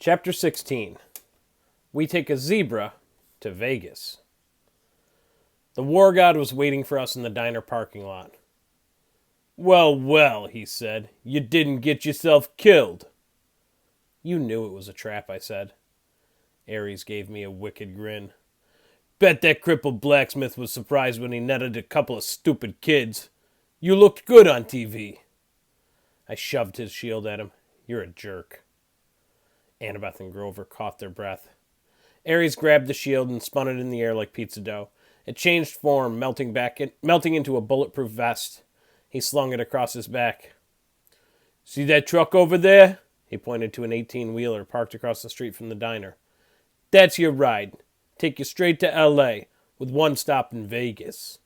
Chapter 16. We take a zebra to Vegas. The war god was waiting for us in the diner parking lot. "Well, well," he said, "you didn't get yourself killed." "You knew it was a trap," I said. Ares gave me a wicked grin. "Bet that crippled blacksmith was surprised when he netted a couple of stupid kids. You looked good on TV." I shoved his shield at him. "You're a jerk." Annabeth and Grover caught their breath. Ares grabbed the shield and spun it in the air like pizza dough. It changed form, melting into a bulletproof vest. He slung it across his back. "See that truck over there?" He pointed to an 18-wheeler parked across the street from the diner. "That's your ride. Take you straight to L.A., with one stop in Vegas."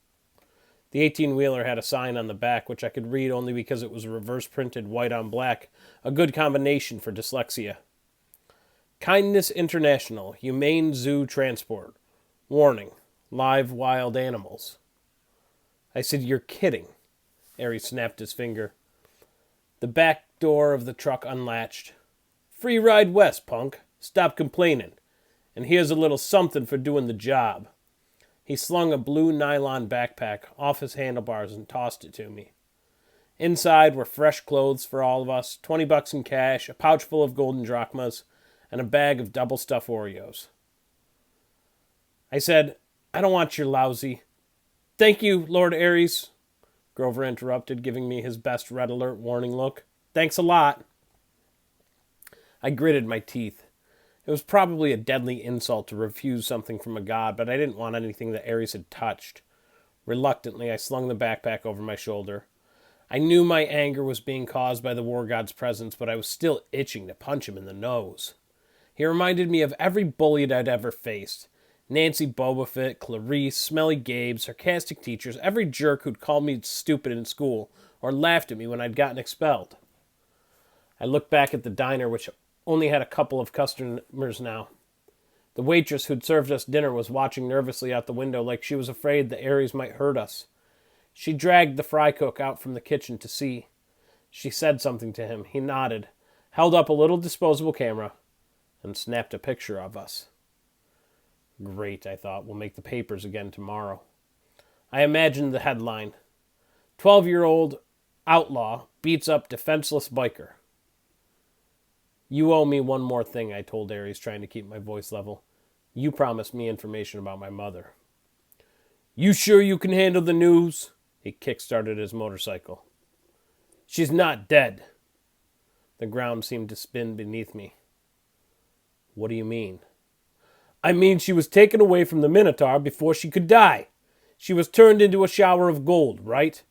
The 18-wheeler had a sign on the back, which I could read only because it was reverse-printed white on black, a good combination for dyslexia. "Kindness International, Humane Zoo Transport. Warning, live wild animals." I said, "You're kidding." Ares snapped his finger. The back door of the truck unlatched. "Free ride west, punk. Stop complaining. And here's a little something for doing the job." He slung a blue nylon backpack off his handlebars and tossed it to me. Inside were fresh clothes for all of us, $20 in cash, a pouch full of golden drachmas, and a bag of double-stuffed Oreos. I said, "I don't want your lousy—" "Thank you, Lord Ares," Grover interrupted, giving me his best red alert warning look. "Thanks a lot." I gritted my teeth. It was probably a deadly insult to refuse something from a god, but I didn't want anything that Ares had touched. Reluctantly, I slung the backpack over my shoulder. I knew my anger was being caused by the war god's presence, but I was still itching to punch him in the nose. He reminded me of every bully I'd ever faced. Nancy Bobofit, Clarice, Smelly Gabe, sarcastic teachers, every jerk who'd called me stupid in school or laughed at me when I'd gotten expelled. I looked back at the diner, which only had a couple of customers now. The waitress who'd served us dinner was watching nervously out the window like she was afraid the Ares might hurt us. She dragged the fry cook out from the kitchen to see. She said something to him. He nodded, held up a little disposable camera, and snapped a picture of us. Great, I thought. We'll make the papers again tomorrow. I imagined the headline. 12-year-old outlaw beats up defenseless biker. "You owe me one more thing," I told Ares, trying to keep my voice level. "You promised me information about my mother." "You sure you can handle the news?" He kick-started his motorcycle. "She's not dead." The ground seemed to spin beneath me. "What do you mean?" "I mean she was taken away from the Minotaur before she could die. She was turned into a shower of gold, right?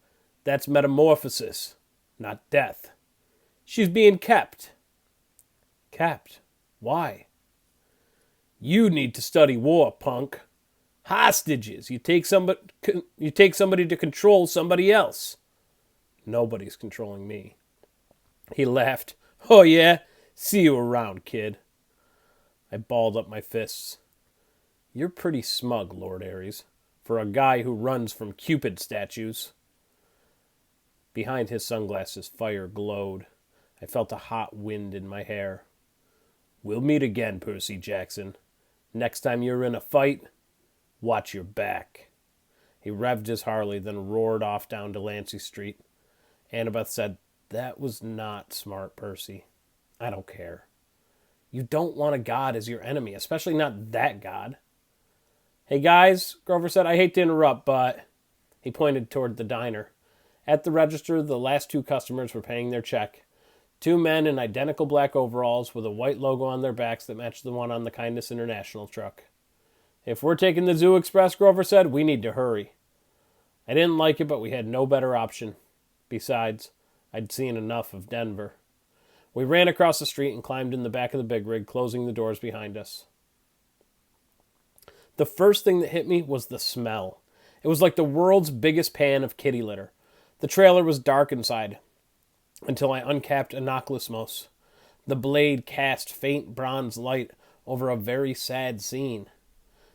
That's metamorphosis, not death. She's being kept." "Kept? Why?" "You need to study war, punk. Hostages. You take somebody to control somebody else." "Nobody's controlling me." He laughed. "Oh yeah? See you around, kid." I balled up my fists. "You're pretty smug, Lord Ares, for a guy who runs from Cupid statues." Behind his sunglasses, fire glowed. I felt a hot wind in my hair. "We'll meet again, Percy Jackson. Next time you're in a fight, watch your back." He revved his Harley, then roared off down Delancey Street. Annabeth said, "That was not smart, Percy." "I don't care." "You don't want a god as your enemy, especially not that god." "Hey guys," Grover said, "I hate to interrupt, but..." He pointed toward the diner. At the register, the last two customers were paying their check. Two men in identical black overalls with a white logo on their backs that matched the one on the Kindness International truck. "If we're taking the Zoo Express," Grover said, "we need to hurry." I didn't like it, but we had no better option. Besides, I'd seen enough of Denver. We ran across the street and climbed in the back of the big rig, closing the doors behind us. The first thing that hit me was the smell. It was like the world's biggest pan of kitty litter. The trailer was dark inside, until I uncapped Anaklusmos. The blade cast faint bronze light over a very sad scene.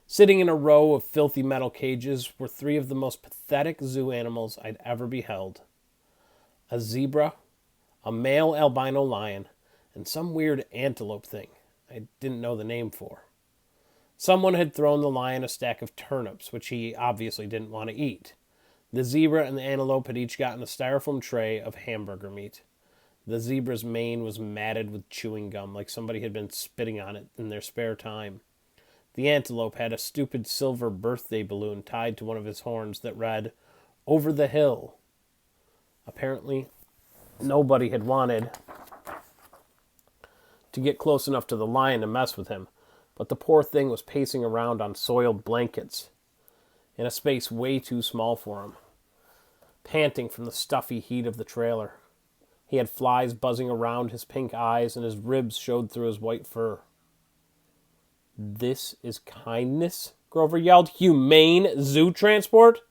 Sitting in a row of filthy metal cages were three of the most pathetic zoo animals I'd ever beheld. A zebra, a male albino lion, and some weird antelope thing. I didn't know the name for. Someone had thrown the lion a stack of turnips, which he obviously didn't want to eat. The zebra and the antelope had each gotten a styrofoam tray of hamburger meat. The zebra's mane was matted with chewing gum, like somebody had been spitting on it in their spare time. The antelope had a stupid silver birthday balloon tied to one of his horns that read, "Over the hill." Apparently, nobody had wanted to get close enough to the lion to mess with him, but the poor thing was pacing around on soiled blankets in a space way too small for him, panting from the stuffy heat of the trailer. He had flies buzzing around his pink eyes, and his ribs showed through his white fur. "This is kindness?" Grover yelled. "Humane zoo transport?"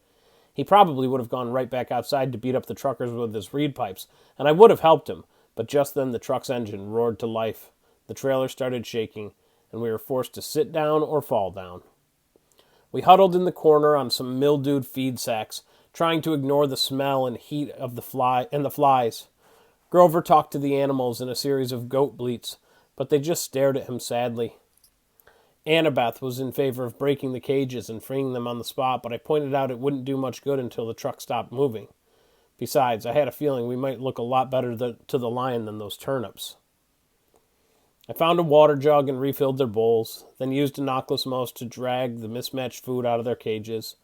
He probably would have gone right back outside to beat up the truckers with his reed pipes, and I would have helped him, but just then the truck's engine roared to life. The trailer started shaking, and we were forced to sit down or fall down. We huddled in the corner on some mildewed feed sacks, trying to ignore the smell and heat of the flies. Grover talked to the animals in a series of goat bleats, but they just stared at him sadly. Annabeth was in favor of breaking the cages and freeing them on the spot, but I pointed out it wouldn't do much good until the truck stopped moving. Besides, I had a feeling we might look a lot better to the lion than those turnips. I found a water jug and refilled their bowls, then used a knockless mouse to drag the mismatched food out of their cages.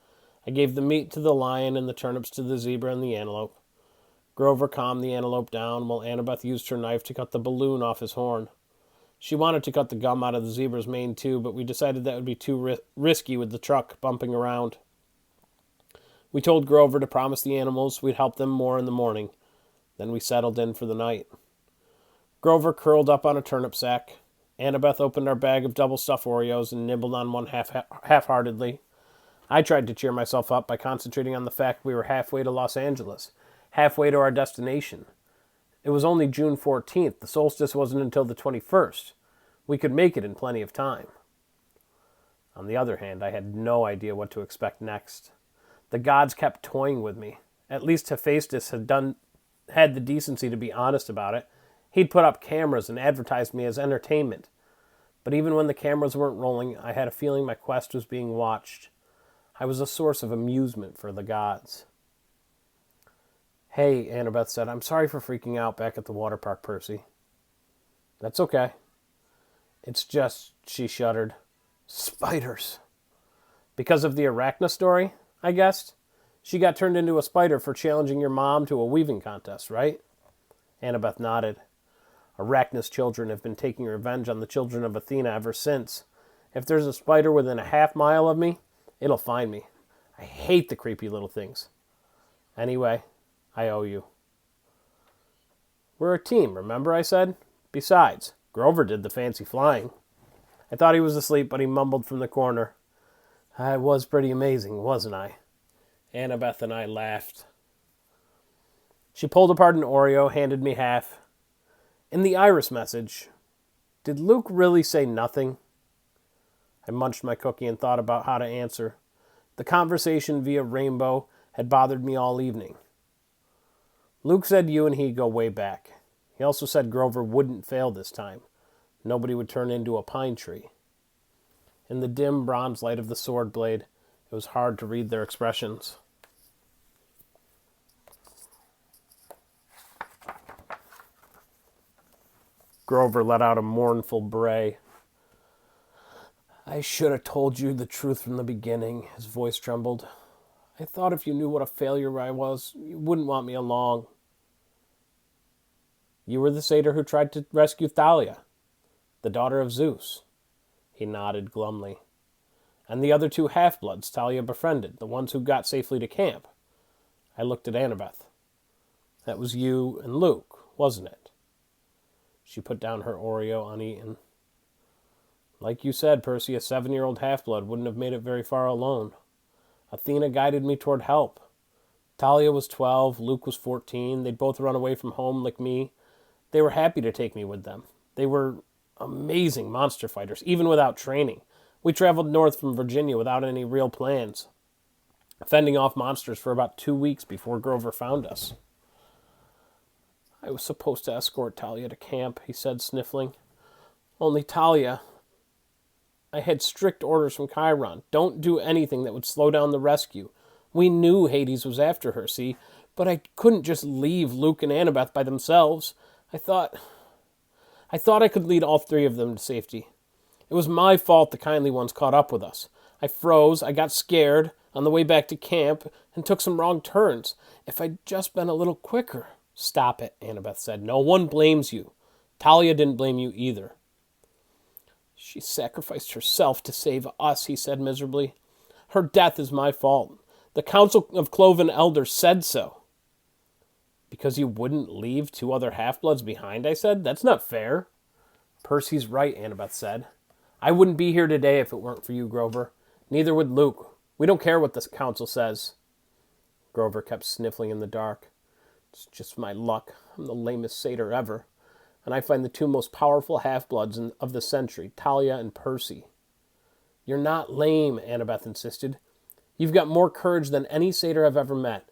I gave the meat to the lion and the turnips to the zebra and the antelope. Grover calmed the antelope down while Annabeth used her knife to cut the balloon off his horn. She wanted to cut the gum out of the zebra's mane too, but we decided that would be too risky with the truck bumping around. We told Grover to promise the animals we'd help them more in the morning. Then we settled in for the night. Grover curled up on a turnip sack. Annabeth opened our bag of double-stuffed Oreos and nibbled on one half-heartedly. I tried to cheer myself up by concentrating on the fact we were halfway to Los Angeles, halfway to our destination. It was only June 14th. The solstice wasn't until the 21st. We could make it in plenty of time. On the other hand, I had no idea what to expect next. The gods kept toying with me. At least Hephaestus had the decency to be honest about it. He'd put up cameras and advertised me as entertainment. But even when the cameras weren't rolling, I had a feeling my quest was being watched. I was a source of amusement for the gods. "Hey," Annabeth said, "I'm sorry for freaking out back at the water park, Percy." "That's okay." "It's just," she shuddered, "spiders." "Because of the Arachna story, I guessed? She got turned into a spider for challenging your mom to a weaving contest, right?" Annabeth nodded. "Arachna's children have been taking revenge on the children of Athena ever since. If there's a spider within a half-mile of me, it'll find me. I hate the creepy little things. Anyway, I owe you." "We're a team, remember?" I said. "Besides, Grover did the fancy flying." I thought he was asleep, but he mumbled from the corner, "I was pretty amazing, wasn't I?" Annabeth and I laughed. She pulled apart an Oreo, handed me half. "In the iris message, did Luke really say nothing?" I munched my cookie and thought about how to answer. The conversation via Rainbow had bothered me all evening. "Luke said you and he go way back. He also said Grover wouldn't fail this time. Nobody would turn into a pine tree." In the dim bronze light of the sword blade, it was hard to read their expressions. Grover let out a mournful bray. "I should have told you the truth from the beginning," his voice trembled. "I thought if you knew what a failure I was, you wouldn't want me along." "You were the satyr who tried to rescue Thalia, the daughter of Zeus." He nodded glumly. "And the other two half-bloods Thalia befriended, the ones who got safely to camp." I looked at Annabeth. "That was you and Luke, wasn't it?" She put down her Oreo uneaten. "Like you said, Percy, a 7-year-old half-blood wouldn't have made it very far alone. Athena guided me toward help. Thalia was 12, Luke was 14. They'd both run away from home like me. They were happy to take me with them. They were amazing monster fighters, even without training. We traveled north from Virginia without any real plans, fending off monsters for about 2 weeks before Grover found us." "I was supposed to escort Thalia to camp," he said, sniffling. Only Talia, I had strict orders from Chiron. Don't do anything that would slow down the rescue. We knew Hades was after her, see? But I couldn't just leave Luke and Annabeth by themselves. I thought I could lead all three of them to safety. It was my fault the kindly ones caught up with us. I froze, I got scared on the way back to camp, and took some wrong turns. If I'd just been a little quicker. Stop it, Annabeth said. No one blames you. Talia didn't blame you either. She sacrificed herself to save us, he said miserably. Her death is my fault. The Council of Cloven Elders said so. Because you wouldn't leave two other half-bloods behind, I said? That's not fair. Percy's right, Annabeth said. I wouldn't be here today if it weren't for you, Grover. Neither would Luke. We don't care what the Council says. Grover kept sniffling in the dark. It's just my luck. I'm the lamest satyr ever. And I find the two most powerful half-bloods of the century, Talia and Percy. You're not lame, Annabeth insisted. You've got more courage than any satyr I've ever met.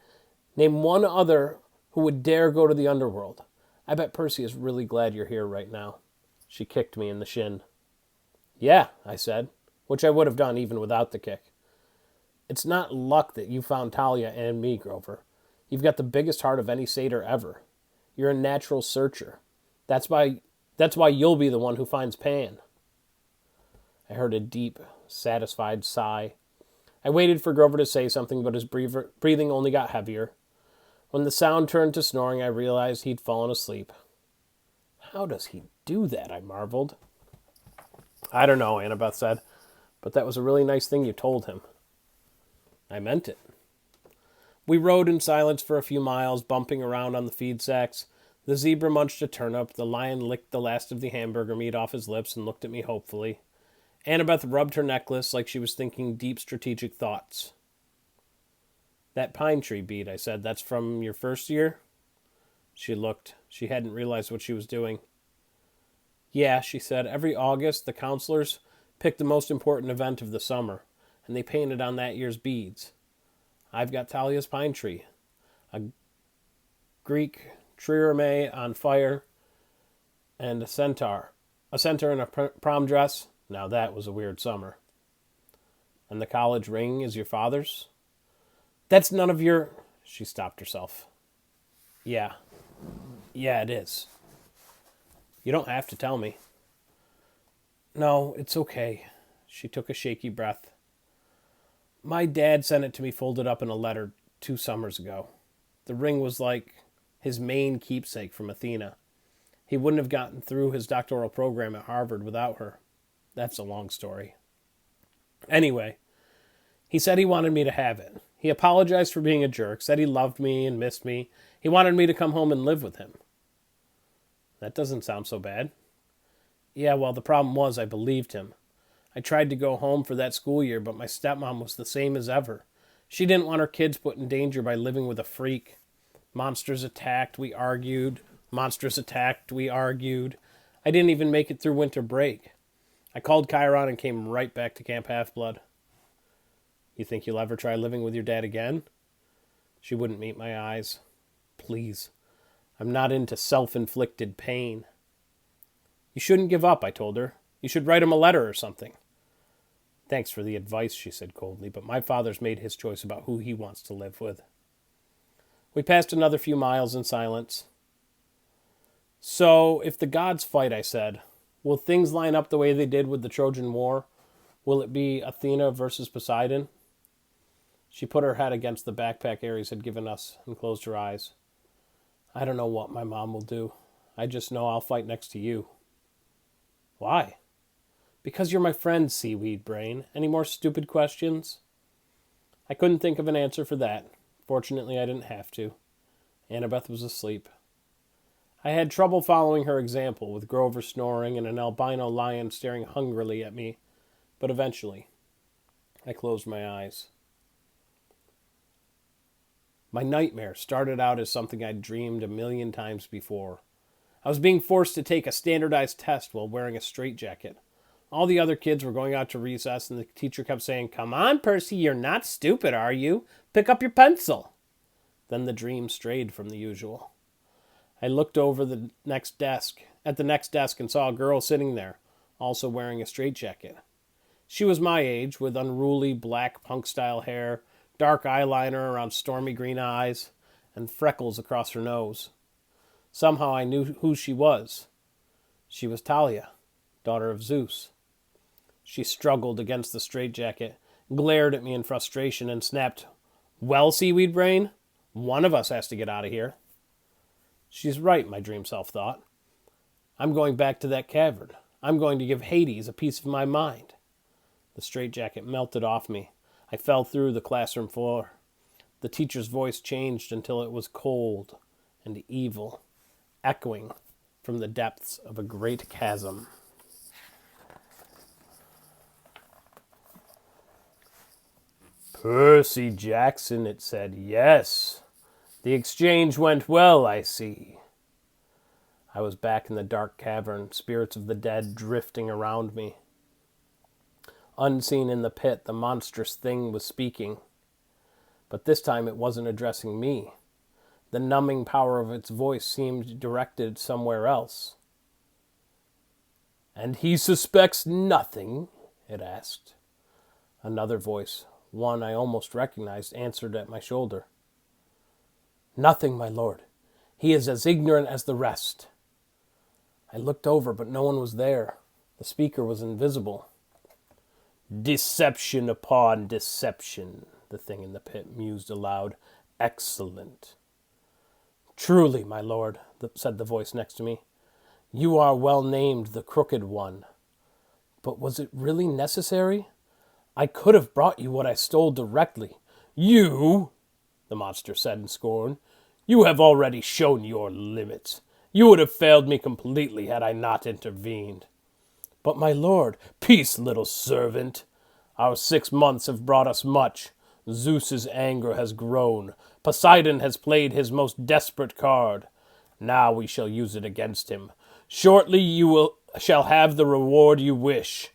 Name one other who would dare go to the underworld. I bet Percy is really glad you're here right now. She kicked me in the shin. Yeah, I said, which I would have done even without the kick. It's not luck that you found Talia and me, Grover. You've got the biggest heart of any satyr ever. You're a natural searcher. That's why you'll be the one who finds Pan. I heard a deep, satisfied sigh. I waited for Grover to say something, but his breathing only got heavier. When the sound turned to snoring, I realized he'd fallen asleep. How does he do that? I marveled. I don't know, Annabeth said, but that was a really nice thing you told him. I meant it. We rode in silence for a few miles, bumping around on the feed sacks. The zebra munched a turnip, the lion licked the last of the hamburger meat off his lips and looked at me hopefully. Annabeth rubbed her necklace like she was thinking deep strategic thoughts. That pine tree bead, I said, that's from your first year? She looked. She hadn't realized what she was doing. Yeah, she said, every August the counselors picked the most important event of the summer, and they painted on that year's beads. I've got Talia's pine tree, a Greek trireme on fire, and a centaur in a prom dress. Now that was a weird summer. And the college ring is your father's? That's none of your... She stopped herself. Yeah, it is. You don't have to tell me. No, it's okay. She took a shaky breath. My dad sent it to me folded up in a letter 2 summers ago. The ring was like his main keepsake from Athena. He wouldn't have gotten through his doctoral program at Harvard without her. That's a long story. Anyway, he said he wanted me to have it. He apologized for being a jerk, said he loved me and missed me. He wanted me to come home and live with him. That doesn't sound so bad. Yeah, well, the problem was I believed him. I tried to go home for that school year, but my stepmom was the same as ever. She didn't want her kids put in danger by living with a freak. Monsters attacked, we argued. Monsters attacked, we argued. I didn't even make it through winter break. I called Chiron and came right back to Camp Half-Blood. You think you'll ever try living with your dad again? She wouldn't meet my eyes. Please. I'm not into self-inflicted pain. You shouldn't give up, I told her. You should write him a letter or something. Thanks for the advice, she said coldly, but my father's made his choice about who he wants to live with. We passed another few miles in silence. So, if the gods fight, I said, will things line up the way they did with the Trojan War? Will it be Athena versus Poseidon? She put her head against the backpack Ares had given us and closed her eyes. I don't know what my mom will do. I just know I'll fight next to you. Why? Because you're my friend, seaweed brain. Any more stupid questions? I couldn't think of an answer for that. Fortunately, I didn't have to. Annabeth was asleep. I had trouble following her example, with Grover snoring and an albino lion staring hungrily at me, but eventually, I closed my eyes. My nightmare started out as something I'd dreamed a million times before. I was being forced to take a standardized test while wearing a straitjacket. All the other kids were going out to recess, and the teacher kept saying, "Come on, Percy, you're not stupid, are you? Pick up your pencil." Then the dream strayed from the usual. I looked over at the next desk and saw a girl sitting there, also wearing a straitjacket. She was my age, with unruly black punk-style hair, dark eyeliner around stormy green eyes, and freckles across her nose. Somehow I knew who she was. She was Talia, daughter of Zeus. She struggled against the straitjacket, glared at me in frustration, and snapped, "Well, Seaweed Brain, one of us has to get out of here." She's right, my dream self thought. I'm going back to that cavern. I'm going to give Hades a piece of my mind. The straitjacket melted off me. I fell through the classroom floor. The teacher's voice changed until it was cold and evil, echoing from the depths of a great chasm. "Percy Jackson," it said. "Yes. The exchange went well, I see." I was back in the dark cavern, spirits of the dead drifting around me. Unseen in the pit, the monstrous thing was speaking. But this time it wasn't addressing me. The numbing power of its voice seemed directed somewhere else. "And he suspects nothing?" it asked. Another voice, one I almost recognized, answered at my shoulder. "Nothing, my lord. He is as ignorant as the rest." I looked over, but no one was there. The speaker was invisible. "Deception upon deception," the thing in the pit mused aloud. "Excellent." "Truly, my lord," said the voice next to me, "you are well named the Crooked One. But was it really necessary? I could have brought you what I stole directly." "You," the monster said in scorn, "you have already shown your limits. You would have failed me completely had I not intervened." "But, my lord—" "Peace, little servant. Our 6 months have brought us much. Zeus's anger has grown. Poseidon has played his most desperate card. Now we shall use it against him. Shortly shall have the reward you wish,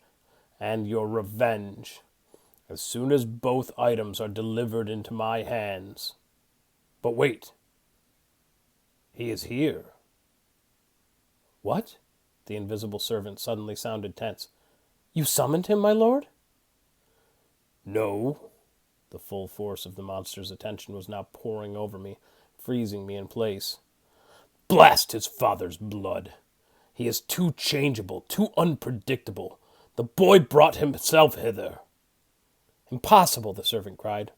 and your revenge, as soon as both items are delivered into my hands. But wait. He is here." "What?" The invisible servant suddenly sounded tense. "You summoned him, my lord?" "No." The full force of the monster's attention was now pouring over me, freezing me in place. "Blast his father's blood! He is too changeable, too unpredictable. The boy brought himself hither." "Impossible," the servant cried.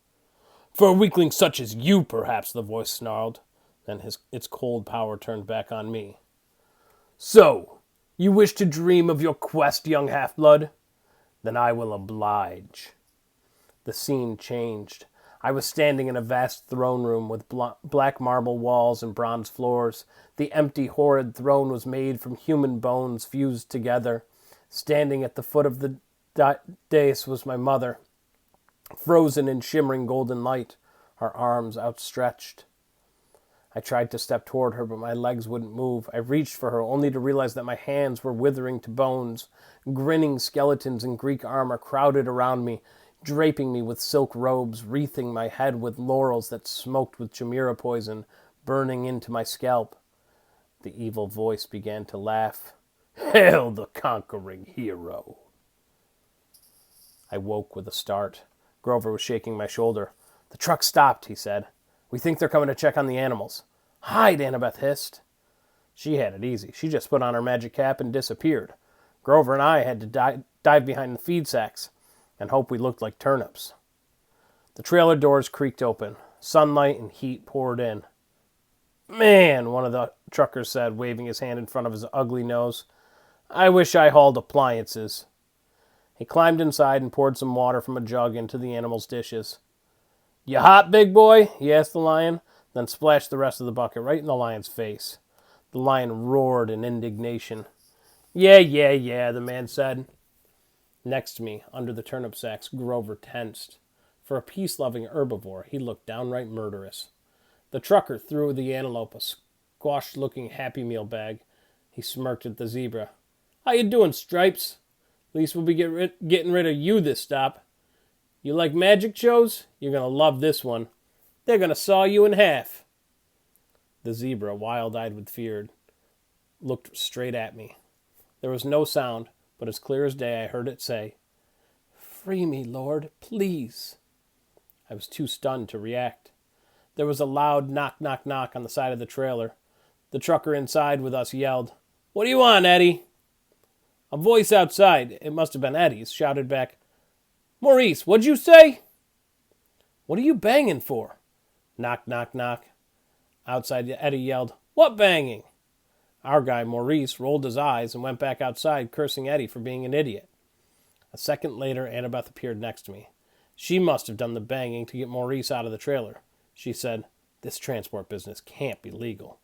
"For a weakling such as you, perhaps," the voice snarled. Then its cold power turned back on me. "So, you wish to dream of your quest, young half-blood? Then I will oblige." The scene changed. I was standing in a vast throne room with black marble walls and bronze floors. The empty, horrid throne was made from human bones fused together. Standing at the foot of the dais was my mother, frozen in shimmering golden light, her arms outstretched. I tried to step toward her, but my legs wouldn't move. I reached for her, only to realize that my hands were withering to bones. Grinning skeletons in Greek armor crowded around me, draping me with silk robes, wreathing my head with laurels that smoked with chimera poison, burning into my scalp. The evil voice began to laugh. "Hail the conquering hero!" I woke with a start. Grover was shaking my shoulder. "The truck stopped," he said. "We think they're coming to check on the animals." "Hide," Annabeth hissed. She had it easy. She just put on her magic cap and disappeared. Grover and I had to dive behind the feed sacks and hope we looked like turnips. The trailer doors creaked open. Sunlight and heat poured in. "Man," one of the truckers said, waving his hand in front of his ugly nose, "I wish I hauled appliances." He climbed inside and poured some water from a jug into the animals' dishes. "You hot, big boy?" he asked the lion, then splashed the rest of the bucket right in the lion's face. The lion roared in indignation. Yeah, the man said. Next to me, under the turnip sacks, Grover tensed. For a peace-loving herbivore, he looked downright murderous. The trucker threw the antelope a squashed-looking Happy Meal bag. He smirked at the zebra. "How you doing, Stripes? At least we'll be getting rid of you this stop. You like magic shows? You're going to love this one. They're going to saw you in half." The zebra, wild-eyed with fear, looked straight at me. There was no sound, but as clear as day I heard it say, "Free me, Lord, please." I was too stunned to react. There was a loud knock, knock, knock on the side of the trailer. The trucker inside with us yelled, "What do you want, Eddie?" A voice outside, it must have been Eddie's, shouted back, "Maurice, what'd you say?" "What are you banging for?" Knock, knock, knock. Outside, Eddie yelled, "What banging?" Our guy, Maurice, rolled his eyes and went back outside, cursing Eddie for being an idiot. A second later, Annabeth appeared next to me. She must have done the banging to get Maurice out of the trailer. She said, "This transport business can't be legal."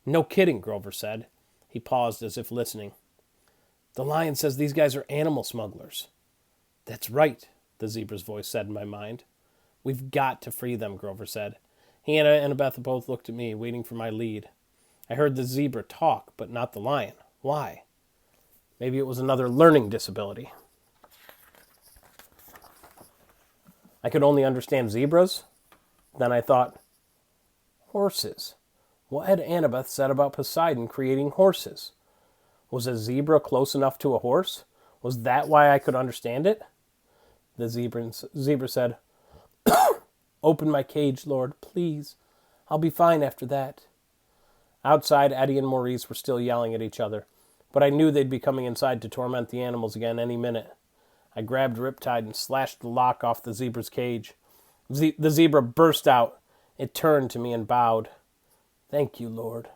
"No kidding," Grover said. He paused as if listening. "The Lion says these guys are animal smugglers." "That's right," the zebra's voice said in my mind. "We've got to free them," Grover said. He and Annabeth both looked at me, waiting for my lead. I heard the zebra talk, but not the lion. Why? Maybe it was another learning disability. I could only understand zebras. Then I thought, horses. What had Annabeth said about Poseidon creating horses? Was a zebra close enough to a horse? Was that why I could understand it? The zebra said, "Open my cage, Lord, please. I'll be fine after that." Outside, Eddie and Maurice were still yelling at each other, but I knew they'd be coming inside to torment the animals again any minute. I grabbed Riptide and slashed the lock off the zebra's cage. The zebra burst out. It turned to me and bowed. "Thank you, Lord."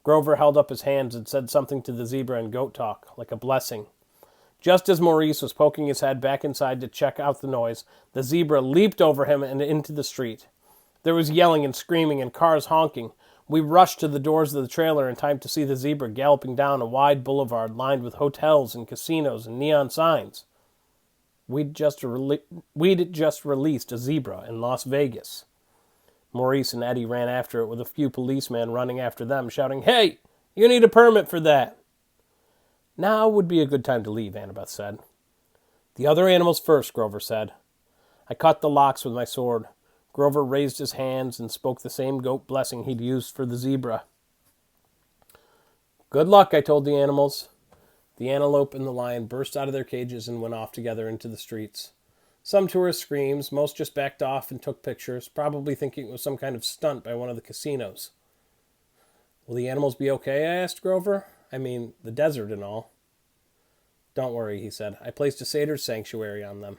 Grover held up his hands and said something to the zebra in goat talk, like a blessing. Just as Maurice was poking his head back inside to check out the noise, the zebra leaped over him and into the street. There was yelling and screaming and cars honking. We rushed to the doors of the trailer in time to see the zebra galloping down a wide boulevard lined with hotels and casinos and neon signs. We'd just released a zebra in Las Vegas. Maurice and Eddie ran after it with a few policemen running after them, shouting, "Hey, you need a permit for that." "Now would be a good time to leave," Annabeth said. "The other animals first," Grover said. I cut the locks with my sword. Grover raised his hands and spoke the same goat blessing he'd used for the zebra. "Good luck," I told the animals. The antelope and the lion burst out of their cages and went off together into the streets. Some tourists screamed, most just backed off and took pictures, probably thinking it was some kind of stunt by one of the casinos. "Will the animals be okay?" I asked Grover. "I mean, the desert and all." "Don't worry," he said. "I placed a satyr sanctuary on them."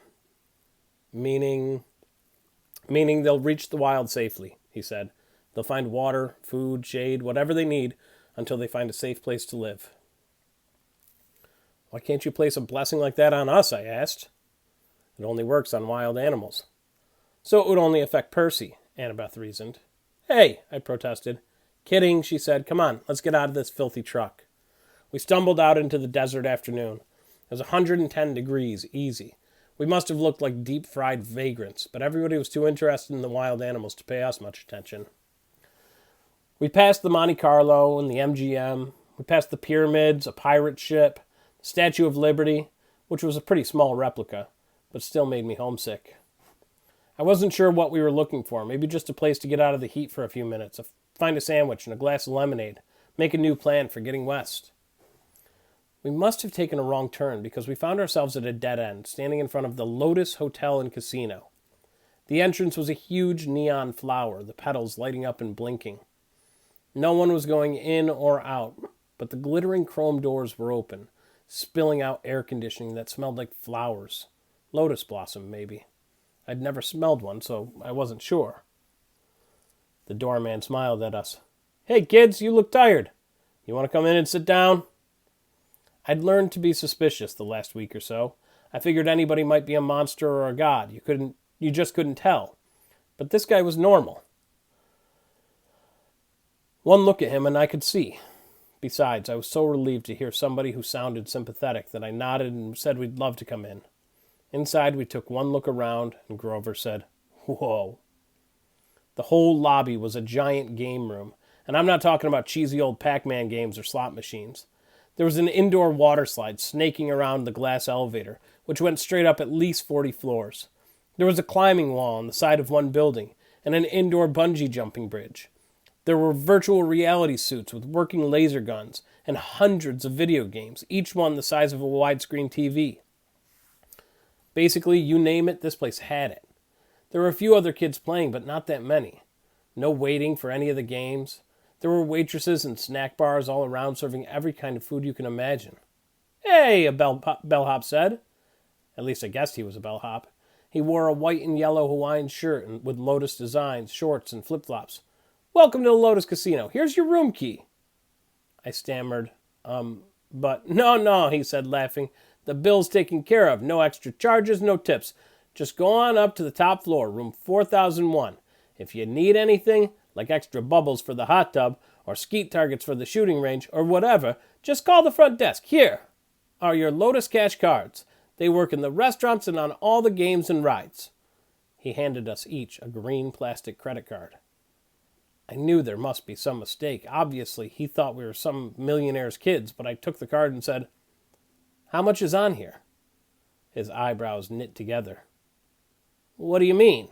Meaning they'll reach the wild safely, he said. They'll find water, food, shade, whatever they need until they find a safe place to live. "Why can't you place a blessing like that on us?" I asked. "It only works on wild animals." "So it would only affect Percy," Annabeth reasoned. "Hey," I protested. "Kidding," she said. "Come on, let's get out of this filthy truck." We stumbled out into the desert afternoon. It was 110 degrees, easy. We must have looked like deep-fried vagrants, but everybody was too interested in the wild animals to pay us much attention. We passed the Monte Carlo and the MGM. We passed the pyramids, a pirate ship, the Statue of Liberty, which was a pretty small replica, but still made me homesick. I wasn't sure what we were looking for, maybe just a place to get out of the heat for a few minutes, find a sandwich and a glass of lemonade, make a new plan for getting west. We must have taken a wrong turn because we found ourselves at a dead end, standing in front of the Lotus Hotel and Casino. The entrance was a huge neon flower, the petals lighting up and blinking. No one was going in or out, but the glittering chrome doors were open, spilling out air conditioning that smelled like flowers. Lotus blossom, maybe. I'd never smelled one, so I wasn't sure. The doorman smiled at us. "Hey, kids, you look tired. You want to come in and sit down?" I'd learned to be suspicious the last week or so. I figured anybody might be a monster or a god. You just couldn't tell. But this guy was normal. One look at him and I could see. Besides, I was so relieved to hear somebody who sounded sympathetic that I nodded and said we'd love to come in. Inside, we took one look around, and Grover said, "Whoa." The whole lobby was a giant game room, and I'm not talking about cheesy old Pac-Man games or slot machines. There was an indoor water slide snaking around the glass elevator, which went straight up at least 40 floors. There was a climbing wall on the side of one building, and an indoor bungee jumping bridge. There were virtual reality suits with working laser guns and hundreds of video games, each one the size of a widescreen TV. Basically, you name it, this place had it. There were a few other kids playing, but not that many. No waiting for any of the games. There were waitresses and snack bars all around serving every kind of food you can imagine. "Hey," a bellhop said. At least I guessed he was a bellhop. He wore a white and yellow Hawaiian shirt with Lotus designs, shorts, and flip-flops. "Welcome to the Lotus Casino. Here's your room key." I stammered, but no, he said, laughing. "The bill's taken care of. No extra charges, no tips. Just go on up to the top floor, room 4001. If you need anything, like extra bubbles for the hot tub, or skeet targets for the shooting range, or whatever, just call the front desk. Here are your Lotus Cash cards. They work in the restaurants and on all the games and rides." He handed us each a green plastic credit card. I knew there must be some mistake. Obviously, he thought we were some millionaire's kids, but I took the card and said, "How much is on here?" His eyebrows knit together. "What do you mean?"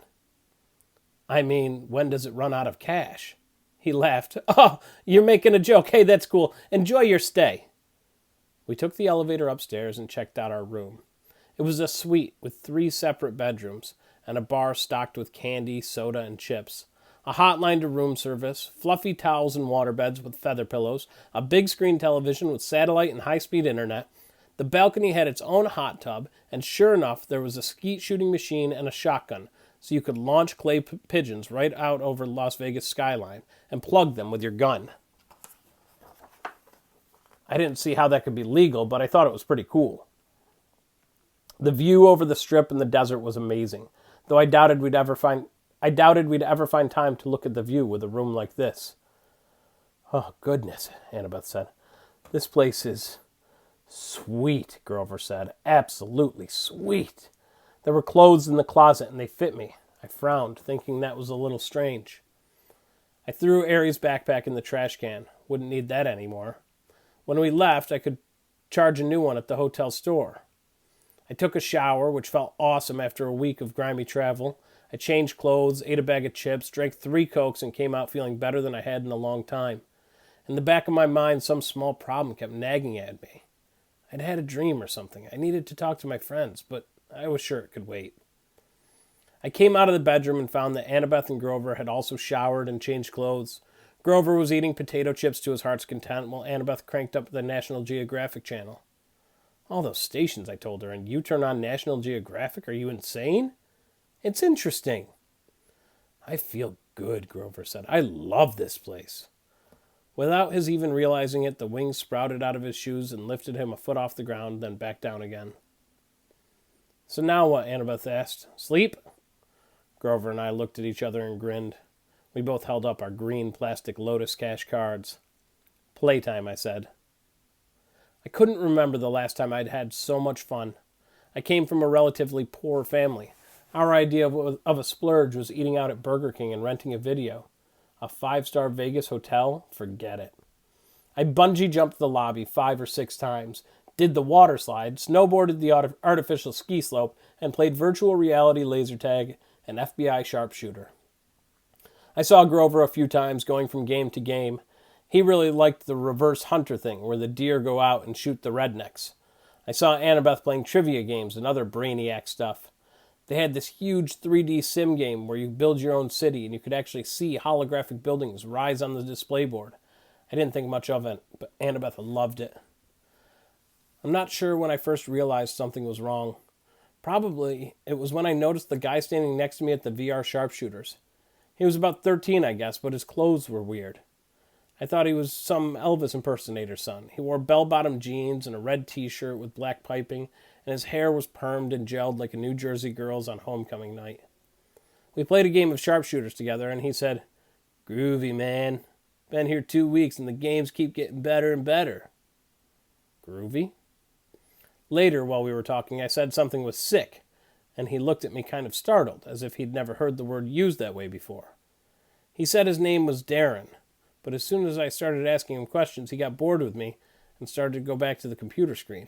"I mean, when does it run out of cash?" He laughed. "Oh, you're making a joke. Hey, that's cool. Enjoy your stay." We took the elevator upstairs and checked out our room. It was a suite with 3 separate bedrooms and a bar stocked with candy, soda, and chips, a hotline to room service, fluffy towels and waterbeds with feather pillows, a big screen television with satellite and high-speed internet. The balcony had its own hot tub, and sure enough, there was a skeet shooting machine and a shotgun, so you could launch clay pigeons right out over Las Vegas skyline and plug them with your gun. I didn't see how that could be legal, but I thought it was pretty cool. The view over the strip and the desert was amazing, though I doubted we'd ever find time to look at the view with a room like this. "Oh, goodness," Annabeth said. "This place is sweet," Grover said. "Absolutely sweet. There were clothes in the closet and they fit me." I frowned, thinking that was a little strange. I threw Aries' backpack in the trash can. Wouldn't need that anymore. When we left, I could charge a new one at the hotel store. I took a shower, which felt awesome after a week of grimy travel. I changed clothes, ate a bag of chips, drank 3 Cokes, and came out feeling better than I had in a long time. In the back of my mind, some small problem kept nagging at me. I'd had a dream or something. I needed to talk to my friends, but I was sure it could wait. I came out of the bedroom and found that Annabeth and Grover had also showered and changed clothes. Grover was eating potato chips to his heart's content, while Annabeth cranked up the National Geographic channel. "All those stations," I told her, "and you turn on National Geographic? Are you insane?" "It's interesting." "I feel good," Grover said. "I love this place." Without his even realizing it, the wings sprouted out of his shoes and lifted him a foot off the ground, then back down again. "So now what?" Annabeth asked. "Sleep?" Grover and I looked at each other and grinned. We both held up our green plastic Lotus Cash cards. "Playtime," I said. I couldn't remember the last time I'd had so much fun. I came from a relatively poor family. Our idea of a splurge was eating out at Burger King and renting a video. A 5-star Vegas hotel? Forget it. I bungee jumped the lobby 5 or 6 times, did the water slide, snowboarded the artificial ski slope, and played virtual reality laser tag and FBI sharpshooter. I saw Grover a few times going from game to game. He really liked the reverse hunter thing, where the deer go out and shoot the rednecks. I saw Annabeth playing trivia games and other brainiac stuff. They had this huge 3D sim game where you build your own city and you could actually see holographic buildings rise on the display board. I didn't think much of it, but Annabeth loved it. I'm not sure when I first realized something was wrong. Probably it was when I noticed the guy standing next to me at the VR sharpshooters. He was about 13, I guess, but his clothes were weird. I thought he was some Elvis impersonator's son. He wore bell-bottom jeans and a red t-shirt with black piping, and his hair was permed and gelled like a New Jersey girl's on homecoming night. We played a game of sharpshooters together, and he said, "Groovy, man. Been here 2 weeks, and the games keep getting better and better." Groovy? Later, while we were talking, I said something was sick, and he looked at me kind of startled, as if he'd never heard the word used that way before. He said his name was Darren, but as soon as I started asking him questions, he got bored with me and started to go back to the computer screen.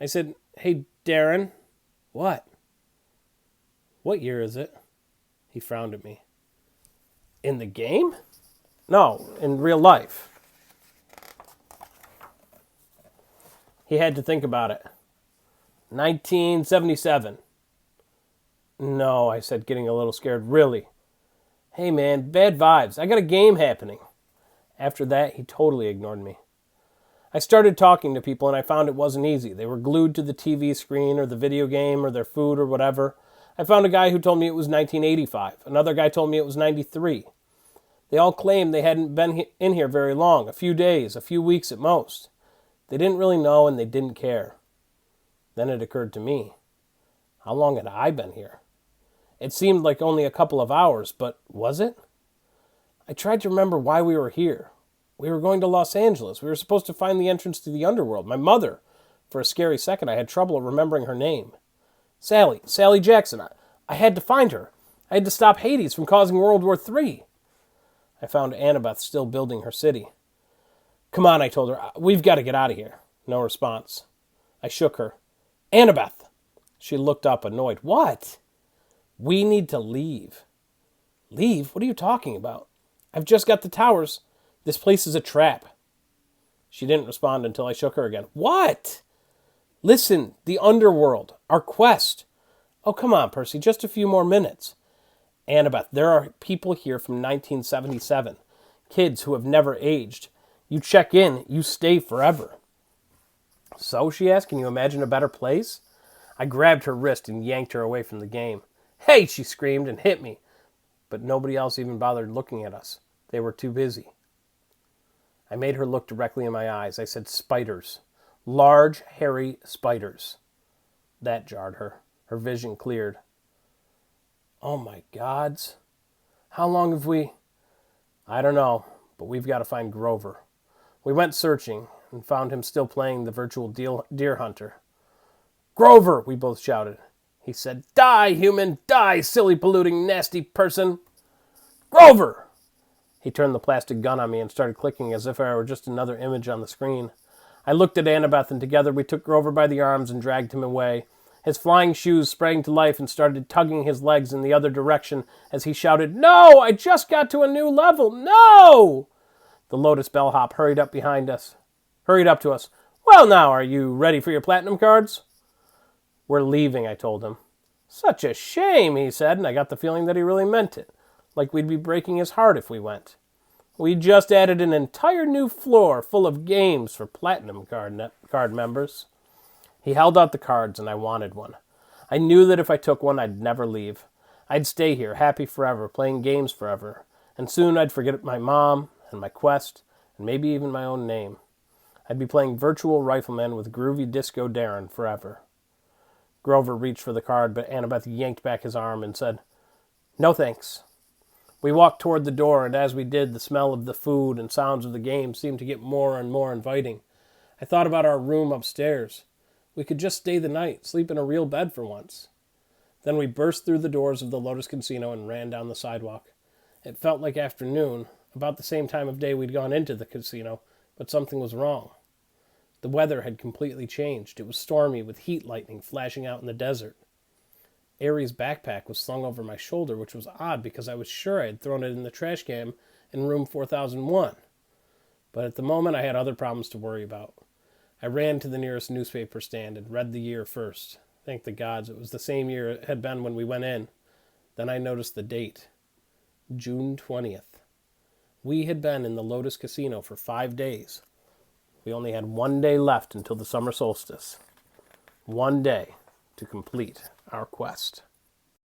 I said, "Hey, Darren." "What?" "What year is it?" He frowned at me. "In the game?" No, in real life. He had to think about it. 1977. No, I said, getting a little scared. Really? Hey, man, bad vibes. I got a game happening. After that, he totally ignored me. I started talking to people, and I found it wasn't easy. They were glued to the TV screen or the video game or their food or whatever. I found a guy who told me it was 1985. Another guy told me it was 93. They all claimed they hadn't been in here very long, a few days, a few weeks at most. They didn't really know, and they didn't care. Then it occurred to me. How long had I been here? It seemed like only a couple of hours, but was it? I tried to remember why we were here. We were going to Los Angeles. We were supposed to find the entrance to the underworld. My mother. For a scary second, I had trouble remembering her name. Sally Jackson. I had to find her. I had to stop Hades from causing World War III. I found Annabeth still building her city. Come on, I told her. We've got to get out of here. No response. I shook her. Annabeth! She looked up, annoyed. What? We need to leave. Leave? What are you talking about? I've just got the towers. This place is a trap. She didn't respond until I shook her again. What? Listen, the underworld. Our quest. Oh, come on, Percy. Just a few more minutes. Annabeth, there are people here from 1977. Kids who have never aged. You check in, you stay forever. So, she asked, can you imagine a better place? I grabbed her wrist and yanked her away from the game. Hey, she screamed and hit me. But nobody else even bothered looking at us. They were too busy. I made her look directly in my eyes. I said, spiders. Large, hairy spiders. That jarred her. Her vision cleared. Oh my gods. How long have we... I don't know, but we've got to find Grover. We went searching and found him still playing the virtual deer hunter. Grover, we both shouted. He said, die, human, die, silly, polluting, nasty person. Grover! He turned the plastic gun on me and started clicking as if I were just another image on the screen. I looked at Annabeth, and together we took Grover by the arms and dragged him away. His flying shoes sprang to life and started tugging his legs in the other direction as he shouted, No! I just got to a new level! No! The Lotus bellhop hurried up to us. Well now, are you ready for your platinum cards? We're leaving, I told him. Such a shame, he said, and I got the feeling that he really meant it. Like we'd be breaking his heart if we went. We just added an entire new floor full of games for platinum card members. He held out the cards, and I wanted one. I knew that if I took one, I'd never leave. I'd stay here, happy forever, playing games forever. And soon I'd forget my mom and my quest, and maybe even my own name. I'd be playing Virtual Rifleman with Groovy Disco Darren forever. Grover reached for the card, but Annabeth yanked back his arm and said, No thanks. We walked toward the door, and as we did, the smell of the food and sounds of the game seemed to get more and more inviting. I thought about our room upstairs. We could just stay the night, sleep in a real bed for once. Then we burst through the doors of the Lotus Casino and ran down the sidewalk. It felt like afternoon, about the same time of day we'd gone into the casino, but something was wrong. The weather had completely changed. It was stormy with heat lightning flashing out in the desert. Aries' backpack was slung over my shoulder, which was odd because I was sure I had thrown it in the trash can in room 4001. But at the moment I had other problems to worry about. I ran to the nearest newspaper stand and read the year first. Thank the gods, it was the same year it had been when we went in. Then I noticed the date. June 20th. We had been in the Lotus Casino for 5 days. We only had 1 day left until the summer solstice. 1 day to complete our quest.